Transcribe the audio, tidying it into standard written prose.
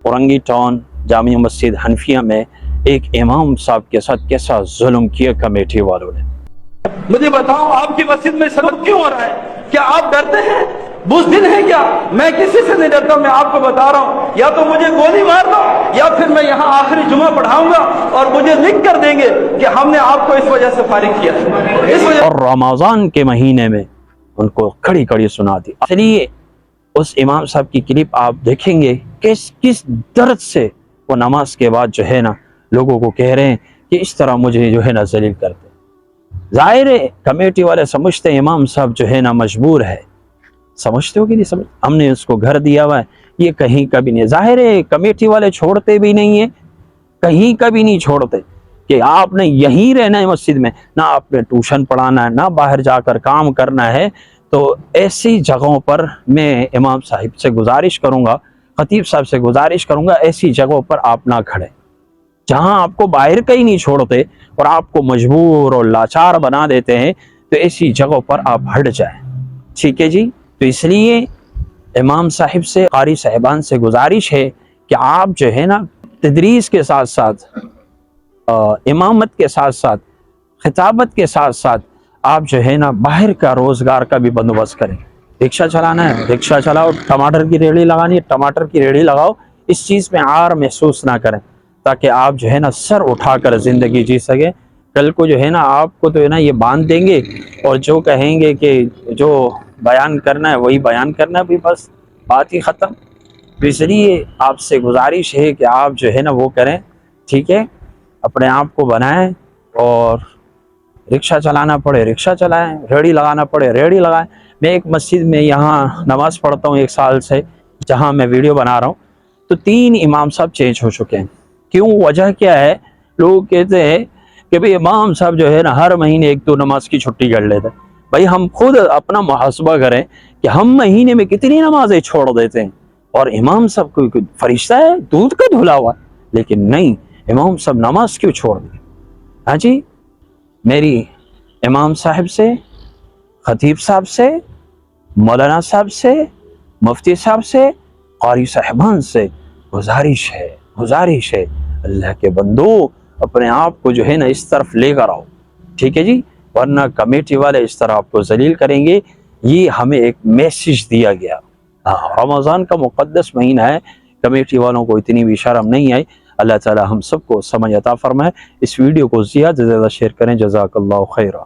Orangi town Jamia Masjid Hanafiya में एक इमाम साहब के साथ कैसा जुल्म किया कमेटी वालों ने। मुझे बताओ, आपकी मस्जिद में सलब क्यों हो रहा है? क्या आप डरते हैं? बुज़दिल हैं क्या? मैं किसी से नहीं डरता, मैं आपको बता रहा हूं। या तो मुझे गोली मार दो या फिर मैं यहाँ आखिरी जुमा पढ़ाऊंगा और मुझे लिख कर देंगे कि हमने आपको इस वजह से फारिग किया, इस वजह। और रमजान के महीने में उनको खड़ी खड़ी सुना दी। चलिए उस इमाम साहब की क्लिप आप देखेंगे किस दर्द से वो नमाज के बाद जो है ना लोगों को कह रहे हैं कि इस तरह मुझे जो है ना जलील करते। जाहिर है कमेटी वाले समझते हैं इमाम साहब जो है ना मजबूर है। समझते हो कि नहीं समझ? हमने उसको घर दिया हुआ है, ये कहीं कभी नहीं। जाहिर है कमेटी वाले छोड़ते भी नहीं है, कहीं कभी नहीं छोड़ते कि आपने यहीं रहना है मस्जिद में, ना आपने ट्यूशन पढ़ाना है, ना बाहर जाकर काम करना है। तो ऐसी जगहों पर मैं इमाम साहिब से गुजारिश करूंगा, खतीब साहब से गुजारिश करूंगा, ऐसी जगहों पर आप ना खड़े जहां आपको बाहर कहीं नहीं छोड़ते और आपको मजबूर और लाचार बना देते हैं। तो ऐसी जगहों पर आप हट जाएं, ठीक है जी। तो इसलिए इमाम साहिब से, कारी साहिबान से गुजारिश है कि आप जो है ना तदरीस के साथ साथ, इमामत के साथ साथ, खिताबत के साथ साथ आप जो है ना बाहर का रोजगार का भी बंदोबस्त करें। रिक्शा चलाना है, रिक्शा चलाओ। टमाटर की रेहड़ी लगानी है, टमाटर की रेहड़ी लगाओ। इस चीज़ में आर महसूस ना करें, ताकि आप जो है ना सर उठाकर ज़िंदगी जी सके। कल को जो है ना आपको तो है ना ये बांध देंगे और जो कहेंगे कि जो बयान करना है वही बयान करना है, भी बस बात ही ख़त्म। तो इसलिए आपसे गुजारिश है कि आप जो है ना वो करें, ठीक है। अपने आप को बनाएं और रिक्शा चलाना पड़े रिक्शा चलाएं, रेहड़ी लगाना पड़े रेहड़ी लगाएं। मैं एक मस्जिद में यहाँ नमाज़ पढ़ता हूँ 1 साल से, जहाँ मैं वीडियो बना रहा हूँ। तो 3 इमाम साहब चेंज हो चुके हैं। क्यों? वजह क्या है? लोग कहते हैं कि भाई इमाम साहब जो है ना हर महीने 1-2 नमाज की छुट्टी कर लेते हैं। भाई हम खुद अपना मुहासबा करें कि हम महीने में कितनी नमाजें छोड़ देते हैं। और इमाम साहब कोई फरिश्ता है, दूध का धुला हुआ? लेकिन नहीं, इमाम साहब नमाज क्यों छोड़ दी? हाँ जी, मेरी इमाम साहब से, खतीब साहब से, मौलाना साहब से, मुफ्ती साहब से, कारी साहिबान से गुजारिश है, अल्लाह के बंदो अपने आप को जो है ना इस तरफ लेकर आओ, ठीक है जी। वरना कमेटी वाले इस तरह आपको जलील करेंगे। ये हमें एक मैसेज दिया गया। हाँ, रमज़ान का मुक़द्दस महीना है, कमेटी वालों को इतनी भी शर्म नहीं आई। अल्लाह ताला हम सबको समझ अता फरमाए। इस वीडियो को ज़्यादा से ज़्यादा शेयर करें। जज़ाकल्लाहु खैरा।